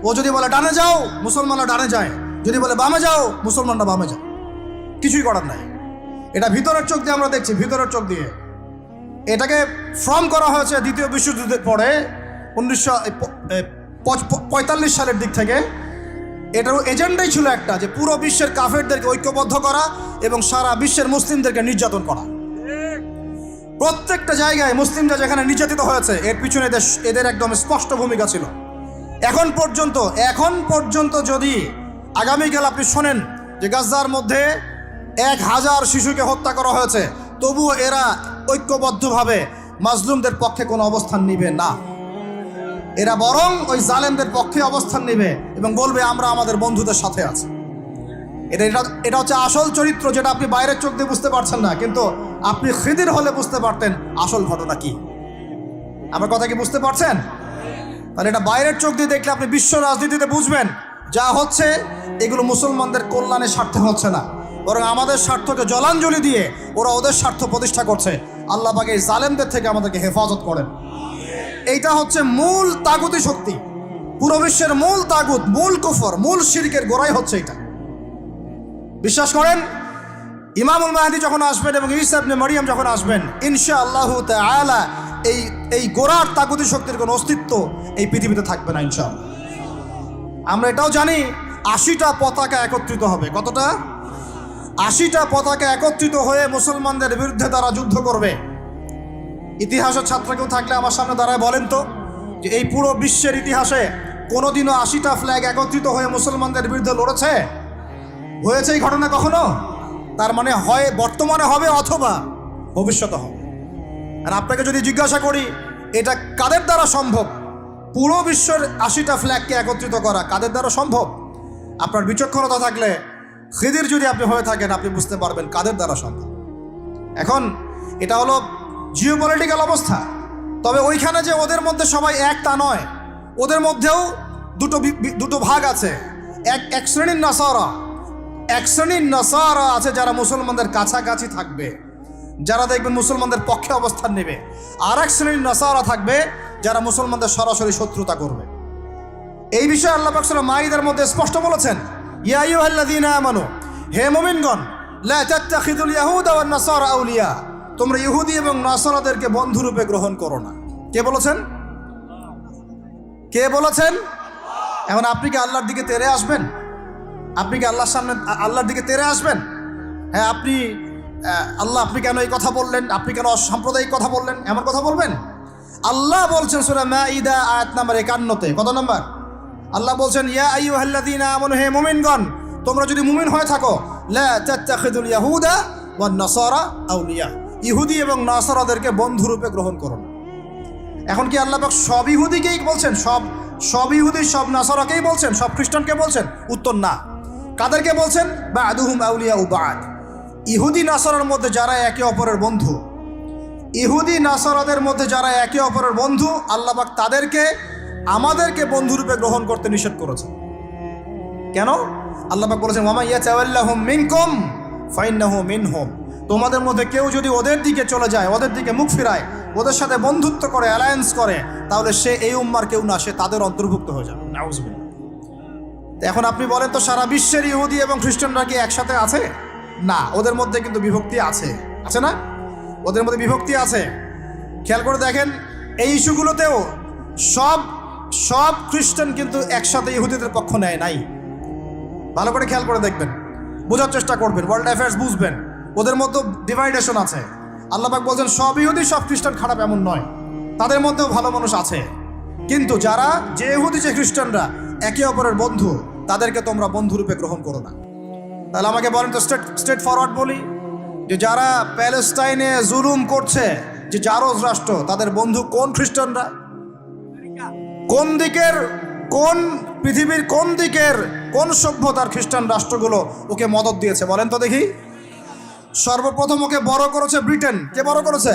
ও যদি বলে ডানে যাও, মুসলমানরা ডানে যায়, যদি বলে বামে যাও, মুসলমানরা বামে যায়, কিছুই করার নাই। এটা ভিতরের চোখ দিয়ে আমরা দেখছি, ভিতরের চোখ দিয়ে। এটাকে ফর্ম করা হয়েছে দ্বিতীয় বিশ্বযুদ্ধের পরে 1945 সালের দিক থেকে। এটারও এজেন্ডাই ছিল একটা, যে পুরো বিশ্বের কাফেরদেরকে ঐক্যবদ্ধ করা এবং সারা বিশ্বের মুসলিমদেরকে নির্যাতন করা। প্রত্যেকটা জায়গায় মুসলিমরা যেখানে নির্যাতিত হয়েছে এর পিছনে এদের একদম স্পষ্ট ভূমিকা ছিল। এখন পর্যন্ত যদি আগামীকাল আপনি শোনেন যে গাজার মধ্যে 1000 শিশুকে হত্যা করা হয়েছে, তবুও এরা ঐক্যবদ্ধভাবে মাজলুমদের পক্ষে কোনো অবস্থান নিবে না। এরা বরং ওই জালেমদের পক্ষে অবস্থান নেবে এবং বলবে আমরা আমাদের বন্ধুদের সাথে আছি। এটা হচ্ছে আসল চরিত্র, যেটা আপনি বাইরের চোখ দিয়ে বুঝতে পারছেন না, কিন্তু আপনি খিদির হলে বুঝতে পারতেন আসল ঘটনা কি। আমার কথা কি বুঝতে পারছেন? তাহলে এটা বাইরের চোখ দিয়ে দেখলে আপনি বিশ্ব রাজনীতিতে বুঝবেন যা হচ্ছে এগুলো মুসলমানদের কল্যাণের স্বার্থে হচ্ছে না, বরং আমাদের স্বার্থকে জলাঞ্জলি দিয়ে ওরা ওদের স্বার্থ প্রতিষ্ঠা করছে। আল্লাহ পাক এই জালেমদের থেকে আমাদেরকে হেফাজত করেন। এইটা হচ্ছে মূল তাগুতি শক্তি, পুরো বিশ্বের মূল তাগুত, মূল কুফর, মূল শিরকের গোড়াই হচ্ছে এটা। বিশ্বাস করেন ইমামুল মাহদী যখন আসবেন এবং ঈসা ইবনে মারইয়াম যখন আসবেন, ইনশাআল্লাহু তাআলা এই গোড়ার তাগুতি শক্তির কোনো অস্তিত্ব এই পৃথিবীতে থাকবে না ইনশাআল্লাহ। আমরা এটাও জানি 80টা পতাকা একত্রিত হবে। কতটা? 80টা পতাকা একত্রিত হয়ে মুসলমানদের বিরুদ্ধে তারা যুদ্ধ করবে। ইতিহাসের ছাত্র কেউ থাকলে আমার সামনে দাঁড়ায় বলেন তো, যে এই পুরো বিশ্বের ইতিহাসে কোনোদিনও 80টা ফ্ল্যাগ একত্রিত হয়ে মুসলমানদের বিরুদ্ধে লড়েছে? হয়েছে এই ঘটনা কখনো? তার মানে হয় বর্তমানে হবে অথবা ভবিষ্যতে হবে। আর আপনাকে যদি জিজ্ঞাসা করি এটা কাদের দ্বারা সম্ভব, পুরো বিশ্বের 80টা ফ্ল্যাগকে একত্রিত করা কাদের দ্বারা সম্ভব? আপনার বিচক্ষণতা থাকলে, খিদির যদি আপনি হয়ে থাকেন, আপনি বুঝতে পারবেন কাদের দ্বারা সম্ভব। এখন এটা হলো জিওপলিটিক্যাল অবস্থা। তবে ওইখানে যে ওদের মধ্যে সবাই এক তা নয়, ওদের মধ্যেও দুটো ভাগ আছে। এক শ্রেণীর নাসারা আছে যারা মুসলমানদের কাছাকাছি থাকবে, যারা দেখবেন মুসলমানদের পক্ষে অবস্থান নেবে। আর এক শ্রেণীর নাসারা থাকবে যারা মুসলমানদের সরাসরি শত্রুতা করবে। এই বিষয়ে আল্লাহ পাক সূরা মাইদার মধ্যে স্পষ্ট বলেছেন, ইয়া আইয়ুহাল্লাযীনা আমানু, হে মুমিনগণ, লা তাত্তাখিযুল ইয়াহুদা ওয়ান নাসারা আউলিয়া, তোমরা ইহুদি এবং নাসারাদেরকে বন্ধুরূপে গ্রহণ করো না। কে বলেছেন? কে বলেছেন? এখন আপনি কি আল্লাহর দিকে তেরে আসবেন? আপনি কি আল্লাহর সামনে আল্লাহর দিকে তেরে আসবেন? হ্যাঁ, আপনি কেন এই কথা বললেন, আপনি কেন অসাম্প্রদায়িক কথা বললেন, এমন কথা বলবেন? আল্লাহ বলছেন সূরা মাইদা আয়াত নাম্বার 51-তে, কত নাম্বার? আল্লাহ বলছেন, ইয়া আইয়ুহাল্লাযীনা আমানু, হে মুমিনগণ, তোমরা যদি মুমিন হয়ে থাকো, লা তাত্তাখিযুল ইয়াহুদা ওয়ান নাসারা আউলিয়া, ইহুদি এবং নাসারাদেরকে বন্ধুরূপে গ্রহণ করো না। এখন কি আল্লাহ পাক সব ইহুদিকেই বলছেন, সব ইহুদি সব নাসারাকেই বলছেন, সব খ্রিস্টানকে বলছেন? উত্তর না। কাদেরকে বলছেন? বা'দুহুম আউলিয়াউ বা'দ, ইহুদি নাসারার মধ্যে যারা একে অপরের বন্ধু, ইহুদি নাসারাদের মধ্যে যারা একে অপরের বন্ধু, আল্লাহ পাক তাদেরকে আমাদেরকে বন্ধুরূপে গ্রহণ করতে নিষেধ করেছেন। কেন? আল্লাহ পাক বলেছেন, ওয়া মান ইয়াতাওয়াল্লাহুম মিনকুম ফাইন্নাহু মিনহুম, তোমাদের মধ্যে কেউ যদি ওদের দিকে চলে যায়, ওদের দিকে মুখ ফিরায়, ওদের সাথে বন্ধুত্ব করে, অ্যালায়েন্স করে, তাহলে সে এই উম্মার কেউ না, সে তাদের অন্তর্ভুক্ত হয়ে যাবে। নাউজুবিল্লাহ। এখন আপনি বলেন তো সারা বিশ্বের ইহুদি এবং খ্রিস্টানরা কি একসাথে আছে? না, ওদের মধ্যে কিন্তু বিভক্তি আছে, আছে না? ওদের মধ্যে বিভক্তি আছে। খেয়াল করে দেখেন, এই ইস্যুগুলোতেও সব সব খ্রিস্টান কিন্তু একসাথে ইহুদিদের পক্ষ নেয় নাই। ভালো করে খেয়াল করে দেখবেন, বোঝার চেষ্টা করবেন, ওয়ার্ল্ড অ্যাফেয়ার্স বুঝবেন। ওদের মধ্যে ডিভাইডেশন আছে। আল্লাহ পাক বলছেন সব ইহুদি সব খ্রিস্টান খারাপ এমন নয়, তাদের মধ্যেও ভালো মানুষ আছে। কিন্তু যারা যে ইহুদি যে খ্রিস্টানরা একে অপরের বন্ধু, তাদেরকে তোমরা বন্ধুরূপে গ্রহণ করো না। তাহলে আমাকে বলেন তো, স্ট্রেট ফরওয়ার্ড বলি, যে যারা প্যালেস্টাইনে জুলুম করছে, যে জারজ রাষ্ট্র, তাদের বন্ধু কোন খ্রিস্টানরা? কোন দিকের, কোন পৃথিবীর কোন দিকের, কোন সভ্যতার খ্রিস্টান রাষ্ট্রগুলো ওকে মদদ দিয়েছে বলেন তো দেখি? সর্বপ্রথম ওকে বড় করেছে ব্রিটেন। কে বড় করেছে?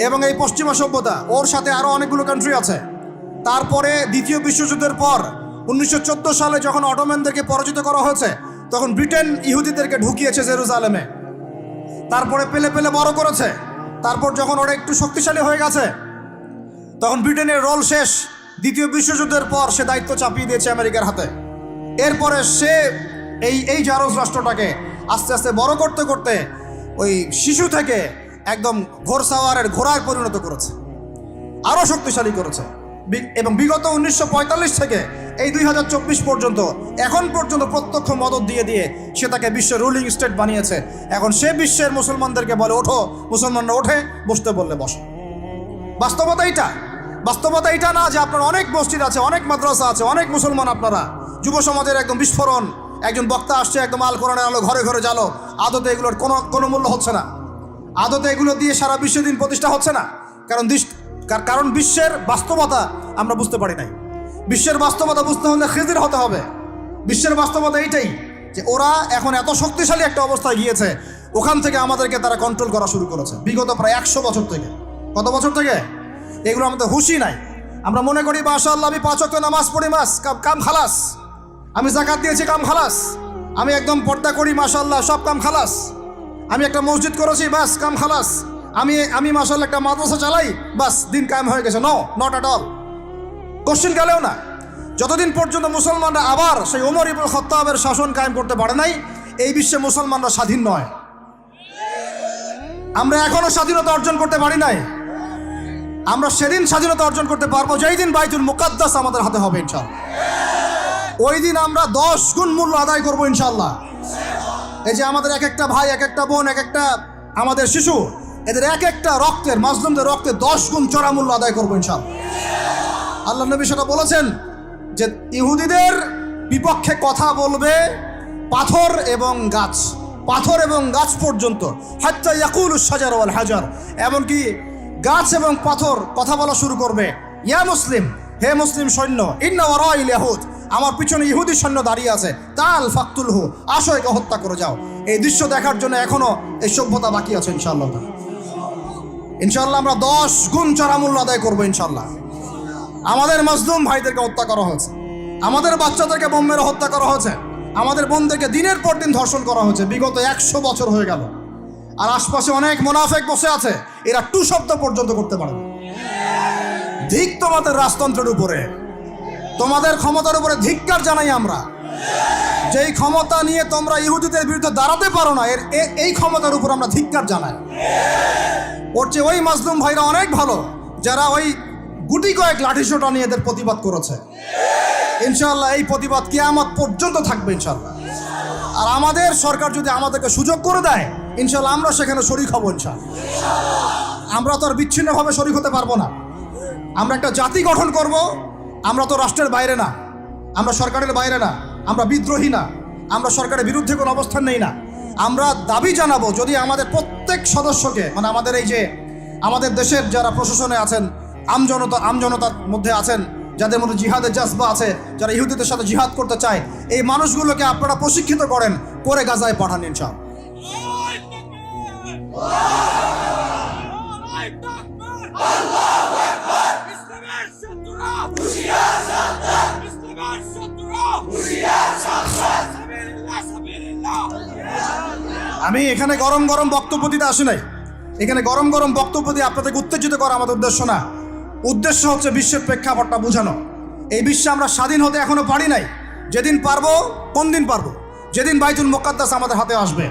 এবং এই পশ্চিমা সভ্যতা, ওর সাথে আরো অনেকগুলো কান্ট্রি আছে। তারপরে দ্বিতীয় বিশ্বযুদ্ধের পর 1914 সালে যখন অটোম্যানদেরকে পরাজিত করা হয়েছে, তখন ব্রিটেন ইহুদিদেরকে ঢুকিয়েছে জেরুজালেমে। তারপরে পেলে পেলে বড় করেছে। তারপর যখন ওরা একটু শক্তিশালী হয়ে গেছে, তখন ব্রিটেনের রোল শেষ। দ্বিতীয় বিশ্বযুদ্ধের পর সে দায়িত্ব চাপিয়ে দিয়েছে আমেরিকার হাতে। এরপরে সে এই জারজ রাষ্ট্রটাকে আস্তে আস্তে বড় করতে করতে ওই শিশু থেকে একদম ঘোড়সাওয়ারের ঘোড়ায় পরিণত করেছে, আরও শক্তিশালী করেছে। এবং বিগত 1945 থেকে এই 2024 পর্যন্ত, এখন পর্যন্ত প্রত্যক্ষ মদত দিয়ে দিয়ে সে তাকে বিশ্বের রুলিং স্টেট বানিয়েছে। এখন সে বিশ্বের মুসলমানদেরকে বলে ওঠো, মুসলমানরা ওঠে, বসতে বললে বসে। বাস্তবতা এটা না যে আপনার অনেক মসজিদ আছে, অনেক মাদ্রাসা আছে, অনেক মুসলমান, আপনারা যুব সমাজের একদম বিস্ফোরণ, একজন বক্তা আসছে, একদম আল কোরআনের আলো ঘরে ঘরে জ্বালো। আদতে এগুলোর কোনো মূল্য হচ্ছে না। আদতে এগুলো দিয়ে সারা বিশ্বে দিন প্রতিষ্ঠা হচ্ছে না। কারণ বিশ্বের বাস্তবতা আমরা বুঝতে পারি নাই। বিশ্বের বাস্তবতা বুঝতে হলে খিজির হতে হবে। বিশ্বের বাস্তবতা এইটাই যে ওরা এখন এত শক্তিশালী একটা অবস্থায় গিয়েছে, ওখান থেকে আমাদেরকে তারা কন্ট্রোল করা শুরু করেছে বিগত প্রায় 100 বছর থেকে। কত বছর থেকে? এগুলো আমাদের হুঁশই নাই। আমরা মনে করি মাশাআল্লাহ আমি 5 ওয়াক্ত নামাজ পড়ি, কাম খালাস, আমি যাকাত দিয়েছি, কাম খালাস, আমি একদম পর্দা করি, মাশাআল্লাহ সব কাম খালাস, আমি একটা মসজিদ করেছি, বাস কাম খালাস, আমি মাশাআল্লাহ একটা মাদ্রাসা চালাই, বাস দিন কায়েম হয়ে গেছে। No, not at all. Question গেলেও না। যতদিন পর্যন্ত মুসলমানরা আবার সেই ওমর ইবনে খাত্তাবের শাসন কায়েম করতে পারে নাই, এই বিশ্বে মুসলমানরা স্বাধীন নয়। আমরা এখনো স্বাধীনতা অর্জন করতে পারি নাই। আমরা সেদিন স্বাধীনতা অর্জন করতে পারবো যেই দিন বাইতুল মুকাদ্দাস আমাদের হাতে হবে ইনশাআল্লাহ। ওই দিন আমরা 10 গুণ মূল্য আদায় করবো ইনশাআল্লাহ। এই যে আমাদের এক একটা ভাই, এক একটা বোন, এক একটা আমাদের শিশু, এদের এক একটা রক্তের, মাজলুমদের রক্তে 10 গুণ চড়া মূল্য আদায় করবো ইনশাআল্লাহ। আল্লাহ নবী সেটা বলেছেন যে ইহুদিদের বিপক্ষে কথা বলবে পাথর এবং গাছ পর্যন্ত, হাত্তা ইয়াকুলুশ শাজার ওয়াল হাজার, এমনকি গাছ এবং পাথর কথা বলা শুরু করবে। ইয়া মুসলিম, হে মুসলিম সৈন্য, ইন্না ওয়ারাইল ইয়াহুদ, আমার পিছনে ইহুদি সৈন্য দাঁড়িয়ে আছে, তাল ফাকতুলহু, আসো একে হত্যা করে যাও। এই দৃশ্য দেখার জন্য এখনো এই সভ্যতা বাকি আছে ইনশাআল্লাহ। ইনশাআল্লাহ আমরা 10 গুণ চড়া মূল্য আদায় করবো ইনশাআল্লাহ। আমাদের মাজলুম ভাইদেরকে হত্যা করা হয়েছে, আমাদের বাচ্চাদেরকে বোম মেরে হত্যা করা হয়েছে, আমাদের বোনদেরকে দিনের পর দিন ধর্ষণ করা হয়েছে। বিগত 100 বছর হয়ে গেল। আর আশপাশে অনেক মুনাফিক বসে আছে, এরা টু শব্দ পর্যন্ত করতে পারে না। ধিক তোমাদের রাজতন্ত্রের উপরে, তোমাদের ক্ষমতার উপরে ধিক্কার জানাই আমরা। যেই ক্ষমতা নিয়ে তোমরা ইহুদিদের বিরুদ্ধে দাঁড়াতে পারো না, এই ক্ষমতার উপর আমরা ধিক্কার জানাই। ওর চেয়ে ওই মাজলুম ভাইরা অনেক ভালো, যারা ওই গুটি কয়েক লাঠিসোঁটা নিয়ে এদের প্রতিবাদ করেছে। ইনশাআল্লাহ এই প্রতিবাদ কিয়ামত পর্যন্ত থাকবে ইনশাআল্লাহ। আর আমাদের সরকার যদি আমাদেরকে সুযোগ করে দেয়, ইনশাআল্লাহ আমরা সেখানে শরীক হব ইনশাআল্লাহ। আমরা তো আর বিচ্ছিন্নভাবে শরীক হতে পারবো না। আমরা একটা জাতি গঠন করব। আমরা তো রাষ্ট্রের বাইরে না, আমরা সরকারের বাইরে না, আমরা বিদ্রোহী না, আমরা সরকারের বিরুদ্ধে কোনো অবস্থান নেই না। আমরা দাবি জানাবো, যদি আমাদের প্রত্যেক সদস্যকে, মানে আমাদের এই যে আমাদের দেশের যারা প্রশাসনে আছেন, আমজনতার মধ্যে আছেন, যাদের মধ্যে জিহাদের জাজবা আছে, যারা ইহুদিদের সাথে জিহাদ করতে চায়, এই মানুষগুলোকে আপনারা প্রশিক্ষিত করে গাজায় পাঠান ইনশাআল্লাহ। আমি এখানে গরম গরম বক্তব্য দিতে আসি নাই। এখানে গরম গরম বক্তব্য দিয়ে আপনাদেরকে উত্তেজিত করা আমাদের উদ্দেশ্য না। উদ্দেশ্য হচ্ছে বিশ্বের প্রেক্ষাপটটা বোঝানো। এই বিশ্বে আমরা স্বাধীন হতে এখনো পারি নাই। যেদিন পারবো, কোন দিন পারবো? যেদিন বাইতুল মুকাদ্দাস আমাদের হাতে আসবে।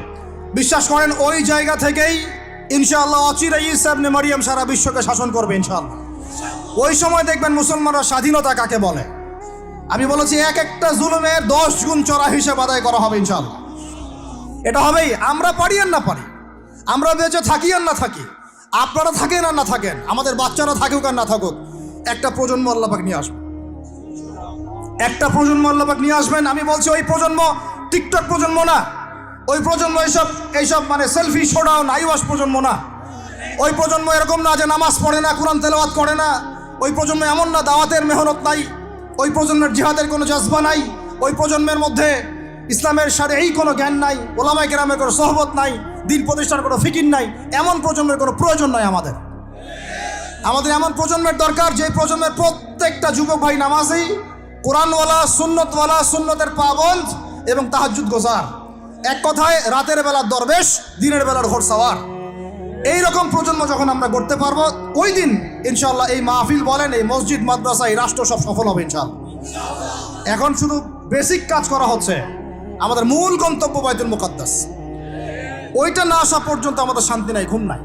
বিশ্বাস করেন ওই জায়গা থেকেই ইনশাআল্লাহ অচিরেই ঈসা ইবনে মারিয়াম সারা বিশ্বকে শাসন করবে ইনশাআল্লাহ। ওই সময় দেখবেন মুসলমানরা স্বাধীনতা কাকে বলে। আমি বলেছি এক একটা জুলুমের 10 গুণ চড়া হিসেব আদায় করা হবে ইনশাআল্লাহ। এটা হবেই, আমরা পারি আর না পারি, আমরা বেঁচে থাকি আর না থাকি, আপনারা থাকেন আর না থাকেন, আমাদের বাচ্চারা থাকুক আর না থাকুক, একটা প্রজন্ম আল্লাহ পাক নিয়ে আসবেন, একটা প্রজন্ম আল্লাহ পাক নিয়ে আসবেন। আমি বলছি ওই প্রজন্ম টিকটক প্রজন্ম না, ওই প্রজন্ম এইসব মানে সেলফি শোডাউন আইওয়াস প্রজন্ম না, ওই প্রজন্ম এরকম না যে নামাজ পড়ে না, কোরআন তেলাওয়াত করে না, ওই প্রজন্ম এমন না দাওয়াতের মেহনত নাই, ওই প্রজন্মের জিহাদের কোনো জজবা নাই, ওই প্রজন্মের মধ্যে ইসলামের শারঈ কোনো জ্ঞান নাই, ওলামায়ে কেরামের কোনো সোহবত নাই, দিন প্রতিষ্ঠার কোনো ফিকির নাই। এমন প্রজন্মের কোনো প্রয়োজন নাই আমাদের। আমাদের এমন প্রজন্মের দরকার যে প্রজন্মের প্রত্যেকটা যুবক ভাই নামাজি, কোরআনওয়ালা, সুন্নতওয়ালা, সুন্নতের পাবন্দ এবং তাহাজ্জুদ গোজার, এক কথায় রাতের বেলার দরবেশ, দিনের বেলার ঘোড়সাওয়ার। এইরকম প্রজন্ম যখন আমরা গড়তে পারবো, ওই দিন ইনশাআল্লাহ এই মাহফিল বলেন, এই মসজিদ, মাদ্রাসা, এই রাষ্ট্র সব সফল হবে ইনশাআল্লাহ। এখন শুধু বেসিক কাজ করা হচ্ছে, আমাদের মূল গন্তব্য বাইতুল মুকাদ্দাস। ওইটা না আসা পর্যন্ত আমাদের শান্তি নাই, ঘুম নাই।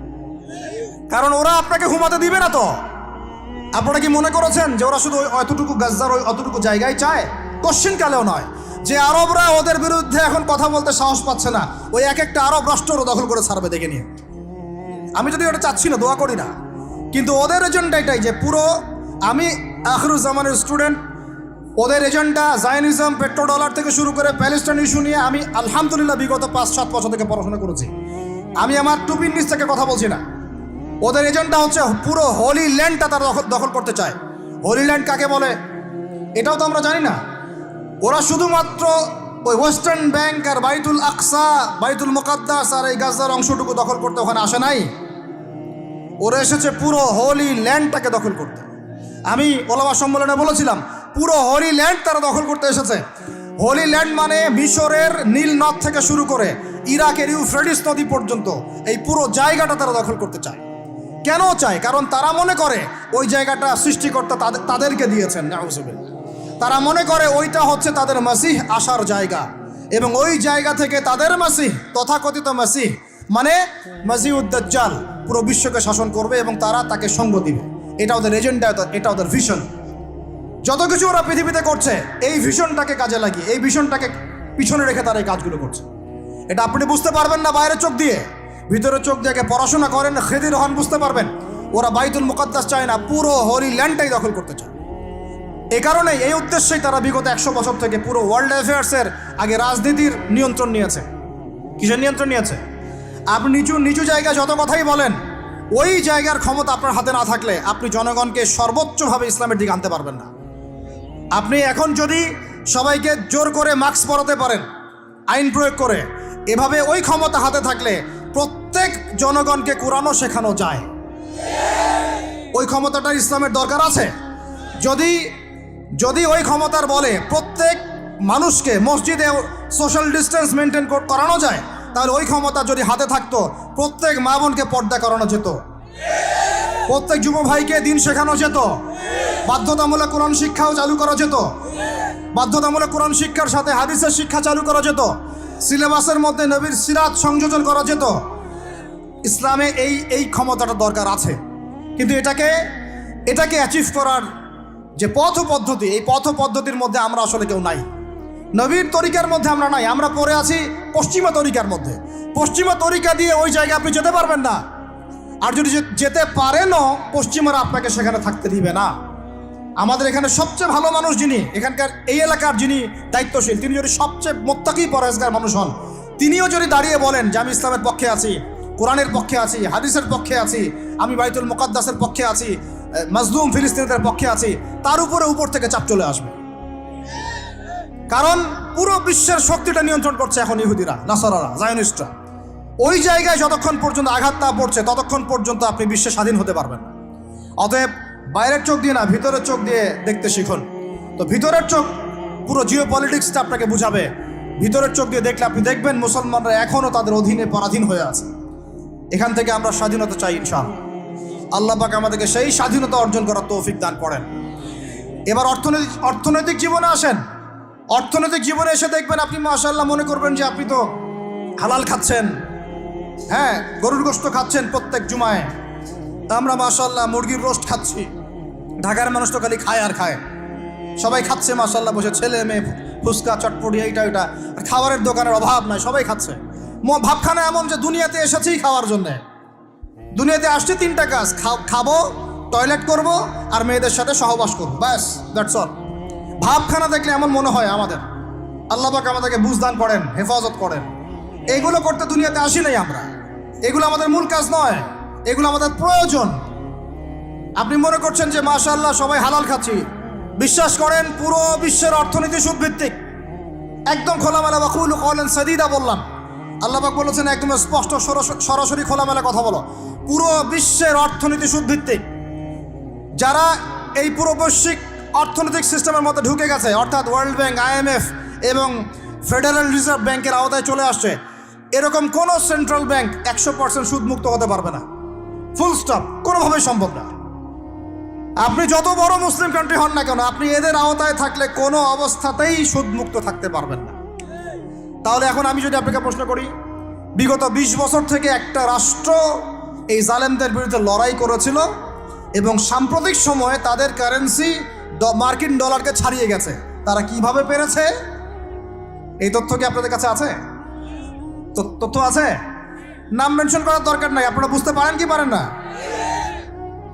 কারণ ওরা আপনাকে ঘুমাতে দিবে না। তো আপনারা কি মনে করেছেন যে ওরা শুধু অতটুকু গাজ্জার, ওই অতটুকু জায়গায় চায়? কোশ্চিন কালেও নয়। যে আরবরা ওদের বিরুদ্ধে এখন কথা বলতে সাহস পাচ্ছে না, ওই এক একটা আরব রাষ্ট্রও দখল করে ছাড়বে দেখে নিয়ে। আমি যদি ওটা চাচ্ছি না, দোয়া করি না, কিন্তু ওদের এজেন্ডা এটাই যে পুরো, আমি আখিরুজ্জামানের স্টুডেন্ট, ওদের এজেন্ডা জায়নিজম, পেট্রো ডলার থেকে শুরু করে প্যালেস্টাইন ইস্যু নিয়ে আমি আলহামদুলিল্লাহ বিগত 5-7 বছর থেকে পড়াশোনা করেছি। আমি আমার টুপির নিচ থেকে কথা বলছি না। ওদের এজেন্ডা হচ্ছে পুরো হোলি ল্যান্ডটা তারা দখল করতে চায়। হোলি ল্যান্ড কাকে বলে এটাও তো আমরা জানি না। ওরা শুধুমাত্র ওই ওয়েস্টার্ন ব্যাংক আর বাইতুল আকসা, বাইতুল মুকাদ্দাস আর এই গাজার অংশটুকু দখল করতে ওখানে আসে নাই। ওরা এসেছে পুরো হোলি ল্যান্ডটাকে দখল করতে। আমি ওলামা সম্মেলনে বলেছিলাম, পুরো হোলি ল্যান্ড তারা দখল করতে এসেছে। হোলি ল্যান্ড মানে মিশরের নীল নদ থেকে শুরু করে ইরাকের ইউফ্রেটিস নদী পর্যন্ত এই পুরো জায়গাটা তারা দখল করতে চায়। কেন চায়? কারণ তারা মনে করে ওই জায়গাটা সৃষ্টিকর্তা তাদেরকে দিয়েছেন। নাউজুবিল্লাহ। তারা মনে করে ওইটা হচ্ছে তাদের মাসিহ আসার জায়গা, এবং ওই জায়গা থেকে তাদের মাসিহ, তথাকথিত মাসিহ মানে মাসিহুদ দাজ্জাল, পুরো বিশ্বকে শাসন করবে এবং তারা তাকে সঙ্গ দিবে। এটা ওদের এজেন্ডা, এটা ওদের ভিশন। যত কিছু ওরা পৃথিবীতে করছে এই ভিশনটাকে কাজে লাগিয়ে, এই ভিশনটাকে পিছনে রেখে তারা এই কাজগুলো করছে। এটা আপনি বুঝতে পারবেন না বাইরের চোখ দিয়ে, ভিতরের চোখ দিয়ে পড়াশোনা করেন, খেদির হন, বুঝতে পারবেন। ওরা বাইতুল মুকাদ্দাস চায় না, পুরো হোলি ল্যান্ডটাই দখল করতে চায়। এই কারণেই, এই উদ্দেশ্যেই তারা বিগত 100 বছর থেকে পুরো ওয়ার্ল্ড অ্যাফেয়ার্সের আগে রাজনীতির নিয়ন্ত্রণ নিয়েছে। কিসের নিয়ন্ত্রণ নিয়েছে? আপনি নিচু জায়গায় যত কথাই বলেন, ওই জায়গার ক্ষমতা আপনার হাতে না থাকলে আপনি জনগণকে সর্বোচ্চভাবে ইসলামের দিকে আনতে পারবেন না। আপনি এখন যদি সবাইকে জোর করে মাস্ক পরাতে পারেন আইন প্রয়োগ করে, এভাবে ওই ক্ষমতা হাতে থাকলে প্রত্যেক জনগণকে কোরআনও শেখানো যায়। ওই ক্ষমতাটা ইসলামের দরকার আছে। যদি ওই ক্ষমতার বলে প্রত্যেক মানুষকে মসজিদে সোশ্যাল ডিস্টেন্স মেনটেন করানো যায়, তাহলে ওই ক্ষমতা যদি হাতে থাকতো প্রত্যেক মা বোনকে পর্দা করানো যেত, প্রত্যেক যুব ভাইকে দিন শেখানো যেত, বাধ্যতামূলক কোরআন শিক্ষাও চালু করা যেত, বাধ্যতামূলক কোরআন শিক্ষার সাথে হাদিসের শিক্ষা চালু করা যেত, সিলেবাসের মধ্যে নবীর সিরাত সংযোজন করা যেত। ইসলামে এই ক্ষমতাটা দরকার আছে, কিন্তু এটাকে অ্যাচিভ করার যে পথ পদ্ধতি, এই পথ পদ্ধতির মধ্যে আমরা আসলে কেউ নাই। নবীর তরিকার মধ্যে আমরা নাই, আমরা পড়ে আছি পশ্চিমা তরিকার মধ্যে। পশ্চিমা তরিকা দিয়ে ওই জায়গায় আপনি যেতে পারবেন না। আর যদি যেতে পারেনও, পশ্চিমারা আপনাকে সেখানে থাকতে দিবে না। আমাদের এখানে সবচেয়ে ভালো মানুষ যিনি, এখানকার এই এলাকার যিনি দায়িত্বশীল, তিনি যদি সবচেয়ে মোত্তাকি পরহেজগার মানুষ হন, তিনিও যদি দাঁড়িয়ে বলেন যে আমি ইসলামের পক্ষে আছি, কোরআনের পক্ষে আছি, হাদিসের পক্ষে আছি, আমি বাইতুল মুকাদ্দাসের পক্ষে আছি, মাজলুম ফিলিস্তিনিদের পক্ষে আছি, তার উপর থেকে চাপ চলে আসবে। কারণ পুরো বিশ্বের শক্তিটা নিয়ন্ত্রণ করছে এখন ইহুদিরা, নাসারারা, জায়নিস্টরা। ওই জায়গায় যতক্ষণ পর্যন্ত আঘাত না পড়ছে ততক্ষণ পর্যন্ত আপনি বিশ্বে স্বাধীন হতে পারবেন না। অতএব বাইরের চোখ দিয়ে না, ভিতরের চোখ দিয়ে দেখতে শিখুন। তো ভিতরের চোখ পুরো জিও পলিটিক্সটা আপনাকে বুঝাবে। ভিতরের চোখ দিয়ে দেখলে আপনি দেখবেন মুসলমানরা এখনও তাদের অধীনে পরাধীন হয়ে আছে। এখান থেকে আমরা স্বাধীনতা চাই ইনশাআল্লাহ। আল্লাহ পাক আমাদেরকে সেই স্বাধীনতা অর্জন করার তৌফিক দান করেন। এবার অর্থনৈতিক জীবনে আসেন। অর্থনৈতিক জীবনে এসে দেখবেন আপনি মাশাআল্লাহ মনে করবেন যে আপনি তো হালাল খাচ্ছেন, হ্যাঁ গরুর গোশত খাচ্ছেন প্রত্যেক জুমায়, আমরা মাশাআল্লাহ মুরগির রোস্ট খাচ্ছি। ঢাকার মানুষ তো খালি খায় আর খায়, সবাই খাচ্ছে মাশাআল্লাহ বসে, ছেলে মেয়ে ফুচকা চটপটি এইটা ওইটা, আর খাবারের দোকানের অভাব নাই, সবাই খাচ্ছে। ভাবখানা এমন যে দুনিয়াতে এসেছি খাওয়ার জন্যে, দুনিয়াতে আসছি তিনটা কাজ, খাবো, টয়লেট করব, আর মেয়েদের সাথে সহবাস করবো, ব্যাস দ্যাটস অল। ভাবখানা দেখলে এমন মনে হয় আমাদের। আল্লাহ পাক আমাদেরকে বুঝদান করেন, হেফাজত করেন। এগুলো করতে দুনিয়াতে আসি নাই আমরা, এগুলো আমাদের মূল কাজ নয়, এগুলো আমাদের প্রয়োজন। আপনি মনে করছেন যে মাশাআল্লাহ সবাই হালাল খাচ্ছি, বিশ্বাস করেন পুরো বিশ্বের অর্থনীতি সুদভিত্তিক, একদম খোলামেলা ওয়াকুলু কওলান সাদীদা বললাম। আল্লাহ পাক বলেছেন একদম স্পষ্ট সরাসরি খোলামেলা কথা বলো, পুরো বিশ্বের অর্থনীতি সুদভিত্তিক। যারা এই পুরো বৈশ্বিক অর্থনৈতিক সিস্টেমের মধ্যে ঢুকে গেছে, অর্থাৎ ওয়ার্ল্ড ব্যাংক, IMF এবং ফেডারেল রিজার্ভ ব্যাংকের আওতায় চলে আসছে, এরকম কোনো সেন্ট্রাল ব্যাংক 100% সুদমুক্ত হতে পারবে না, ফুল স্টপ, কোনোভাবেই সম্ভব না। আপনি যত বড় মুসলিম কান্ট্রি হন না কেন, আপনি এদের আওতায় থাকলে কোনো অবস্থাতেই সুদমুক্ত থাকতে পারবেন না। তাহলে এখন আমি যদি আপনাকে প্রশ্ন করি, বিগত 20 বছর থেকে একটা রাষ্ট্র এই জালেমদের বিরুদ্ধে লড়াই করেছিল এবং সাম্প্রতিক সময়ে তাদের কারেন্সি মার্কিন ডলারকে ছাড়িয়ে গেছে, তারা কিভাবে পেরেছে? এই তথ্য কি আপনাদের কাছে আছে? তথ্য আছে, নাম মেনশন করার দরকার নাই, আপনারা বুঝতে পারেন কি পারেন না?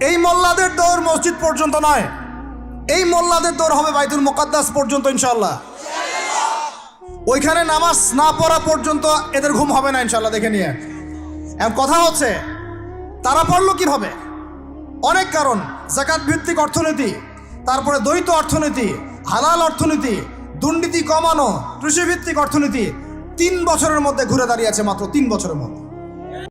এই মোল্লাদের দৌড় মসজিদ পর্যন্ত নয়, এই মোল্লাদের দৌড় হবে বাইতুল মুকাদ্দাস পর্যন্ত ইনশাআল্লাহ। ওইখানে নামাজ না পড়া পর্যন্ত এদের ঘুম হবে না ইনশাআল্লাহ, দেখে নিয়ে। এখন কথা হচ্ছে তারা পড়লো কিভাবে? অনেক কারণ, যাকাত ভিত্তিক অর্থনীতি, তারপরে দ্বৈত অর্থনীতি, হালাল অর্থনীতি, দুর্নীতি কমানো, কৃষিভিত্তিক অর্থনীতি। 3 বছরের মধ্যে ঘুরে দাঁড়িয়েছে, মাত্র 3 বছরের মধ্যে।